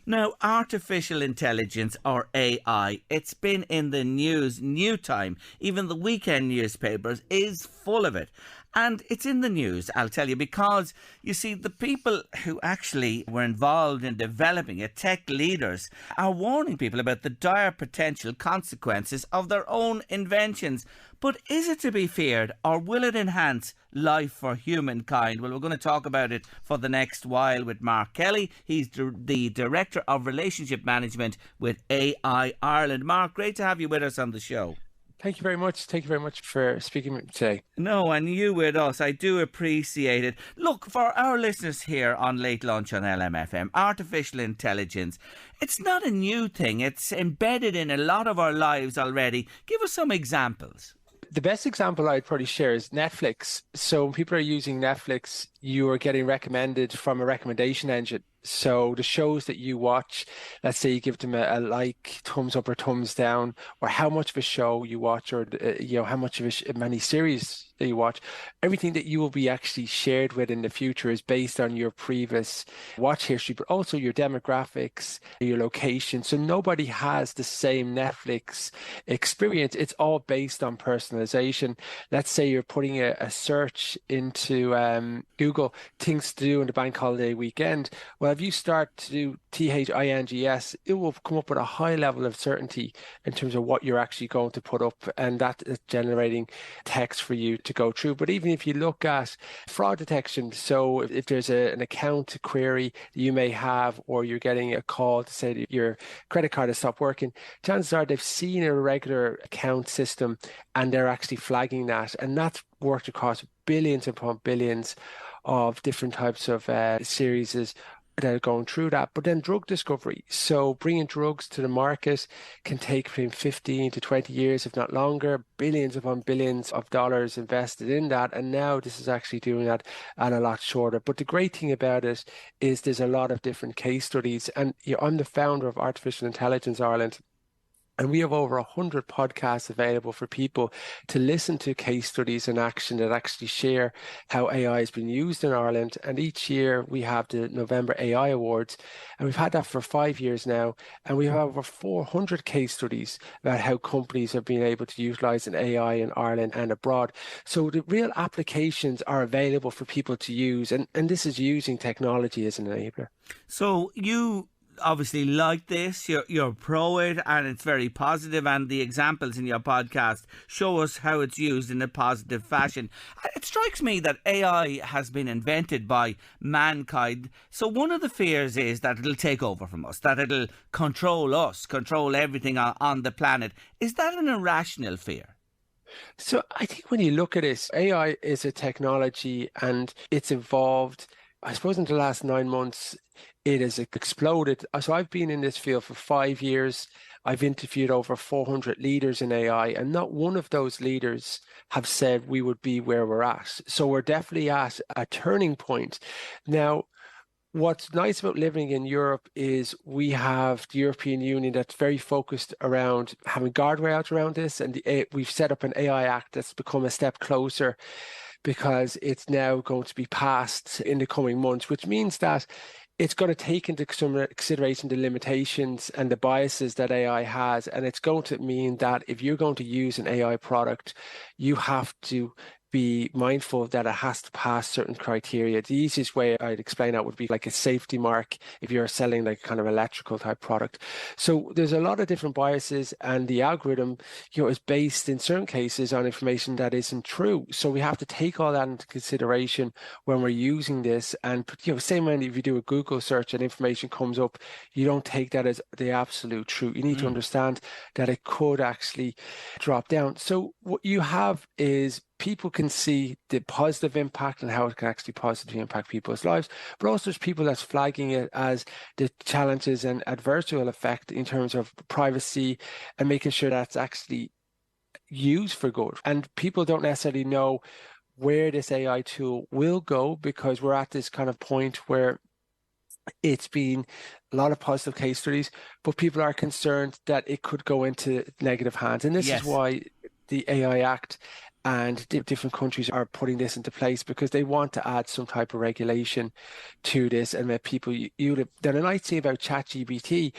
Now, artificial intelligence, or AI, it's been in the news new time. Even the weekend newspapers is full of it. And it's in the news, I'll tell you, because you see, the people who actually were involved in developing it, tech leaders, are warning people about the dire potential consequences of their own inventions. But is it to be feared, or will it enhance life for humankind? Well, we're going to talk about it for the next while with Mark Kelly. He's the Director of Relationship Management with AI Ireland. Mark, great to have you with us on the show. Thank you very much. Thank you very much for speaking with me today. No, and you with us. I do appreciate it. Look, for our listeners here on Late Lunch on LMFM, artificial intelligence, it's not a new thing. It's embedded in a lot of our lives already. Give us some examples. The best example I'd probably share is Netflix. So when people are using Netflix, you are getting recommended from a recommendation engine. So the shows that you watch, let's say you give them a like, thumbs up or thumbs down, or how much of a show you watch, or how much of a many series that you watch, everything that you will be actually shared with in the future is based on your previous watch history, but also your demographics, your location. So nobody has the same Netflix experience. It's all based on personalization. Let's say you're putting a search into Google, things to do on the bank holiday weekend. Well, if you start to do THINGS, it will come up with a high level of certainty in terms of what you're actually going to put up, and that is generating text for you to go through. But even if you look at fraud detection, so if there's an account query that you may have, or you're getting a call to say that your credit card has stopped working, chances are they've seen a regular account system and they're actually flagging that. And that's worked across billions upon billions of different types of series that are going through that. But then drug discovery, so bringing drugs to the market can take between 15 to 20 years, if not longer, billions upon billions of dollars invested in that. And now this is actually doing that at a lot shorter. But the great thing about it is there's a lot of different case studies. And I'm the founder of Artificial Intelligence Ireland. And we have over 100 podcasts available for people to listen to case studies in action that actually share how AI has been used in Ireland. And each year we have the November AI Awards, and we've had that for 5 years now. And we have over 400 case studies about how companies have been able to utilize an AI in Ireland and abroad. So the real applications are available for people to use. And this is using technology as an enabler. So you obviously like this, you're pro it, and it's very positive, and the examples in your podcast show us how it's used in a positive fashion. It strikes me that AI has been invented by mankind, so one of the fears is that it'll take over from us, that it'll control us, control everything on the planet. Is that an irrational fear? So I think when you look at this, AI is a technology and it's evolved. I suppose in the last 9 months, it has exploded. So I've been in this field for 5 years. I've interviewed over 400 leaders in AI, and not one of those leaders have said we would be where we're at. So we're definitely at a turning point. Now, what's nice about living in Europe is we have the European Union that's very focused around having guardrails around this, and we've set up an AI Act that's become a step closer, because it's now going to be passed in the coming months, which means that it's going to take into consideration the limitations and the biases that AI has. And it's going to mean that if you're going to use an AI product, you have to be mindful that it has to pass certain criteria. The easiest way I'd explain that would be like a safety mark if you're selling like kind of electrical type product. So there's a lot of different biases, and the algorithm, is based in certain cases on information that isn't true. So we have to take all that into consideration when we're using this. And same way if you do a Google search and information comes up, you don't take that as the absolute truth. You need to understand that it could actually drop down. So what you have is people can see the positive impact and how it can actually positively impact people's lives, but also there's people that's flagging it as the challenges and adversarial effect in terms of privacy and making sure that's actually used for good. And people don't necessarily know where this AI tool will go, because we're at this kind of point where it's been a lot of positive case studies, but people are concerned that it could go into negative hands. And this is why the AI Act And different countries are putting this into place because they want to add some type of regulation to this and let people use it. Then the nice thing about ChatGPT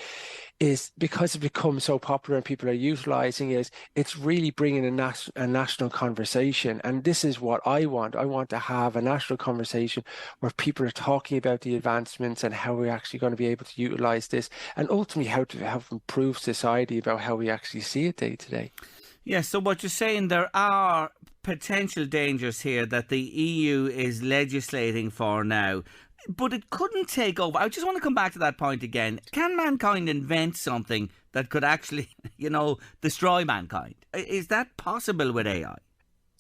is because it becomes so popular and people are utilizing it, it's really bringing a national conversation. And this is what I want. I want to have a national conversation where people are talking about the advancements and how we're actually going to be able to utilize this, and ultimately how to help improve society about how we actually see it day to day. Yes, so what you're saying, there are potential dangers here that the EU is legislating for now, but it couldn't take over. I just want to come back to that point again. Can mankind invent something that could actually, destroy mankind? Is that possible with AI?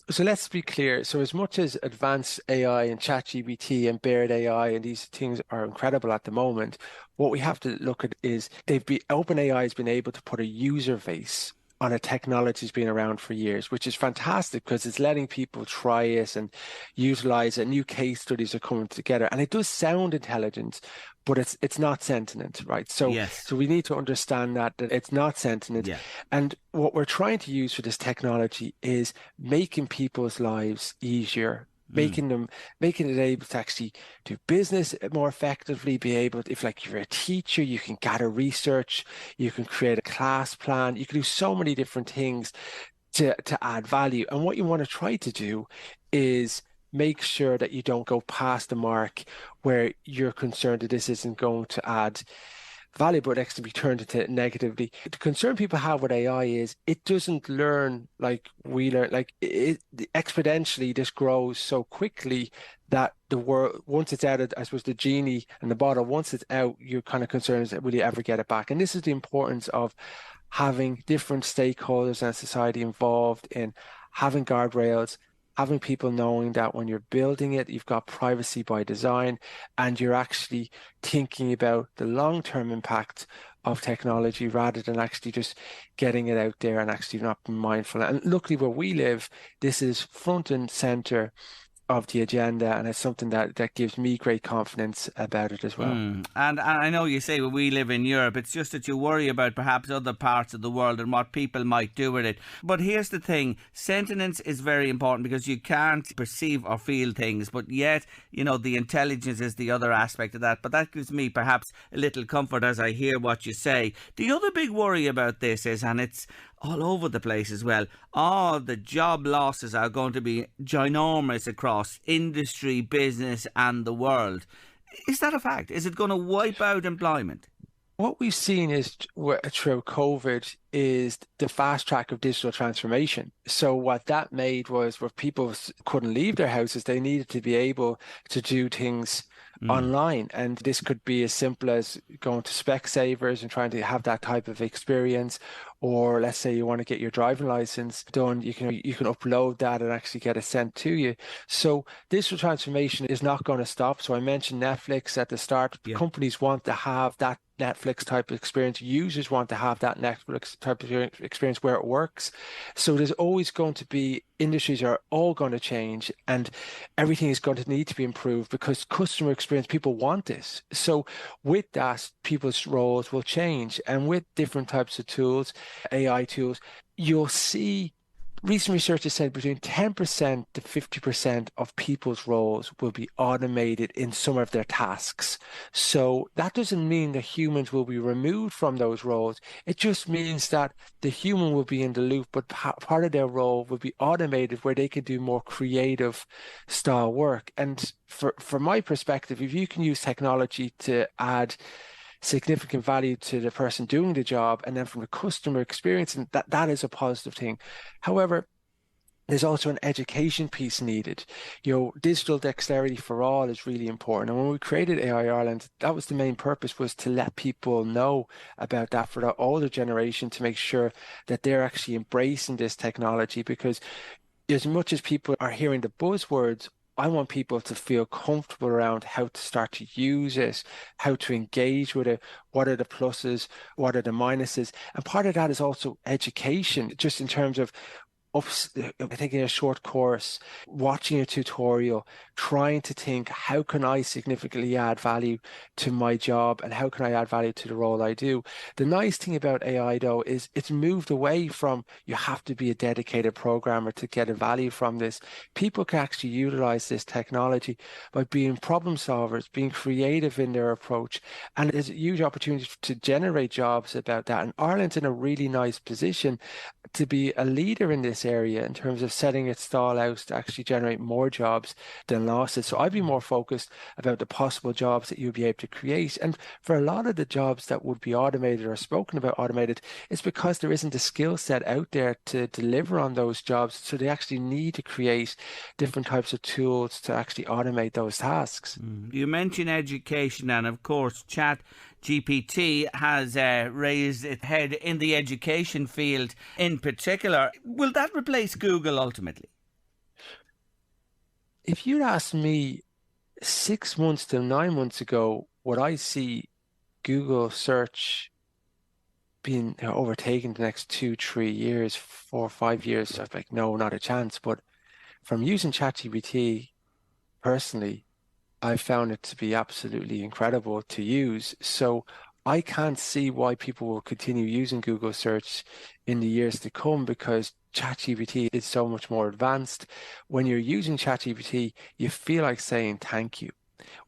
So let's be clear. So as much as advanced AI and ChatGPT and Baird AI and these things are incredible at the moment, what we have to look at is OpenAI has been able to put a user base on a technology that's been around for years, which is fantastic because it's letting people try it and utilize it. New case studies are coming together, and it does sound intelligent, but it's not sentient, right? So Yes. we need to understand that it's not sentient. Yeah. And what we're trying to use for this technology is making people's lives easier, Mm. making it able to actually do business more effectively, be able to, if like you're a teacher, you can gather research, you can create a class plan, you can do so many different things to add value. And what you want to try to do is make sure that you don't go past the mark where you're concerned that this isn't going to add value, but next to be turned into negatively. The concern people have with AI is it doesn't learn like we learn, like exponentially, this grows so quickly that the world, once it's out of, I suppose, the genie and the bottle, once it's out, you're kind of concerned that will you ever get it back? And this is the importance of having different stakeholders and society involved in having guardrails, having people knowing that when you're building it, you've got privacy by design, and you're actually thinking about the long-term impact of technology rather than actually just getting it out there and actually not being mindful. And luckily, where we live, this is front and center of the agenda, and it's something that gives me great confidence about it as well. And I know you say, well, we live in Europe. It's just that you worry about perhaps other parts of the world and what people might do with it. But here's the thing. Sentience is very important because you can't perceive or feel things. But yet, the intelligence is the other aspect of that. But that gives me perhaps a little comfort as I hear what you say. The other big worry about this is, and it's all over the place as well, all the job losses are going to be ginormous across industry, business and the world. Is that a fact? Is it going to wipe out employment? What we've seen is through COVID is the fast track of digital transformation. So what that made was where people couldn't leave their houses, they needed to be able to do things online. And this could be as simple as going to Specsavers and trying to have that type of experience. Or let's say you want to get your driving license done, you can upload that and actually get it sent to you. So digital transformation is not going to stop. So I mentioned Netflix at the start. Yeah. Companies want to have that Netflix type of experience. Users want to have that Netflix type of experience where it works. So there's always going to be, industries are all going to change, and everything is going to need to be improved because customer experience, people want this. So with that, people's roles will change. And with different types of tools, AI tools, you'll see recent research has said between 10% to 50% of people's roles will be automated in some of their tasks. So that doesn't mean that humans will be removed from those roles. It just means that the human will be in the loop, but part of their role will be automated where they can do more creative style work. And from my perspective, if you can use technology to add significant value to the person doing the job, and then from the customer experience, and that is a positive thing. However, there's also an education piece needed. Digital dexterity for all is really important. And when we created AI Ireland, that was the main purpose, was to let people know about that for the older generation, to make sure that they're actually embracing this technology. Because as much as people are hearing the buzzwords, I want people to feel comfortable around how to start to use it, how to engage with it, what are the pluses, what are the minuses. And part of that is also education, just in terms of taking a short course, watching a tutorial, trying to think, how can I significantly add value to my job and how can I add value to the role I do? The nice thing about AI, though, is it's moved away from you have to be a dedicated programmer to get a value from this. People can actually utilize this technology by being problem solvers, being creative in their approach. And there's a huge opportunity to generate jobs about that. And Ireland's in a really nice position to be a leader in this area in terms of setting its stall out to actually generate more jobs than losses. So I'd be more focused about the possible jobs that you'll be able to create. And for a lot of the jobs that would be automated or spoken about automated, it's because there isn't a skill set out there to deliver on those jobs. So they actually need to create different types of tools to actually automate those tasks. You mentioned education, and of course, ChatGPT has raised its head in the education field in particular. Will that replace Google ultimately? If you'd asked me 6 months to 9 months ago, would I see Google search being overtaken the next 2, 3 years, 4, 5 years? I was like, no, not a chance. But from using ChatGPT personally, I found it to be absolutely incredible to use. So I can't see why people will continue using Google search in the years to come because ChatGPT is so much more advanced. When you're using ChatGPT, you feel like saying thank you.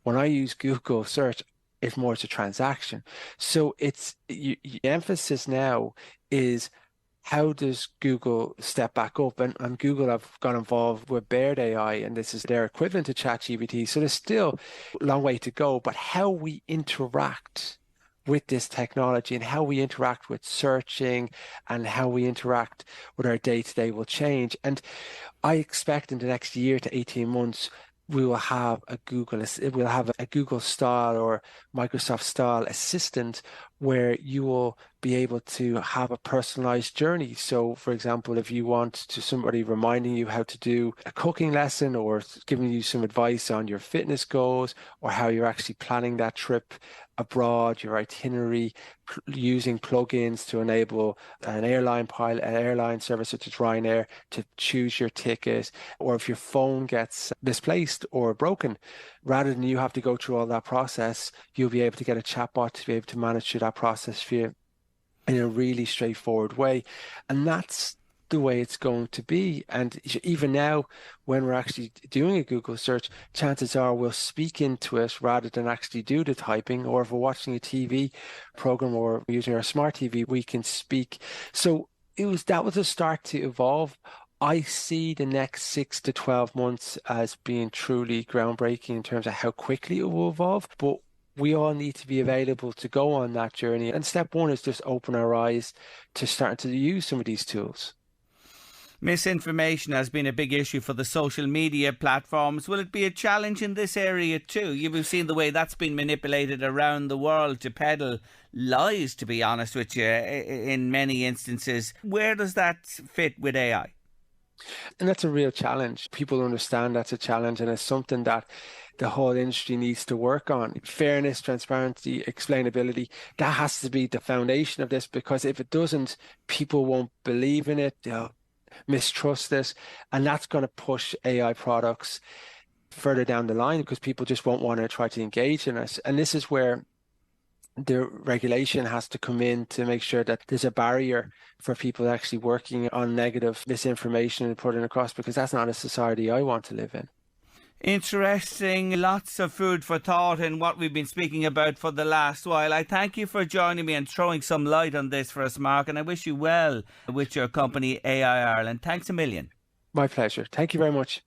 When I use Google search, it's more as a transaction. So the emphasis now is how does Google step back up? And Google have got involved with Baird AI, and this is their equivalent to ChatGPT. So there's still a long way to go, but how we interact with this technology and how we interact with searching and how we interact with our day-to-day will change. And I expect in the next year to 18 months, we will have a Google style or Microsoft style assistant where you will be able to have a personalized journey. So, for example, if you want to somebody reminding you how to do a cooking lesson or giving you some advice on your fitness goals or how you're actually planning that trip abroad, your itinerary, using plugins to enable an airline service such as Ryanair to choose your ticket, or if your phone gets misplaced or broken, rather than you have to go through all that process, you'll be able to get a chatbot to be able to manage through that process for you in a really straightforward way. And that's the way it's going to be. And even now, when we're actually doing a Google search, chances are we'll speak into it rather than actually do the typing. Or if we're watching a TV program or using our smart TV, we can speak. So that was a start to evolve. I see the next 6 to 12 months as being truly groundbreaking in terms of how quickly it will evolve. But we all need to be available to go on that journey. And step one is just open our eyes to starting to use some of these tools. Misinformation has been a big issue for the social media platforms. Will it be a challenge in this area too? You've seen the way that's been manipulated around the world to peddle lies, to be honest with you, in many instances. Where does that fit with AI? And that's a real challenge. People understand that's a challenge, and it's something that the whole industry needs to work on. Fairness, transparency, explainability, that has to be the foundation of this, because if it doesn't, people won't believe in it, they'll mistrust it, and that's going to push AI products further down the line because people just won't want to try to engage in it. And this is where the regulation has to come in to make sure that there's a barrier for people actually working on negative misinformation and putting it across, because that's not a society I want to live in. Interesting. Lots of food for thought in what we've been speaking about for the last while. I thank you for joining me and throwing some light on this for us, Mark, and I wish you well with your company AI Ireland. Thanks a million. My pleasure. Thank you very much.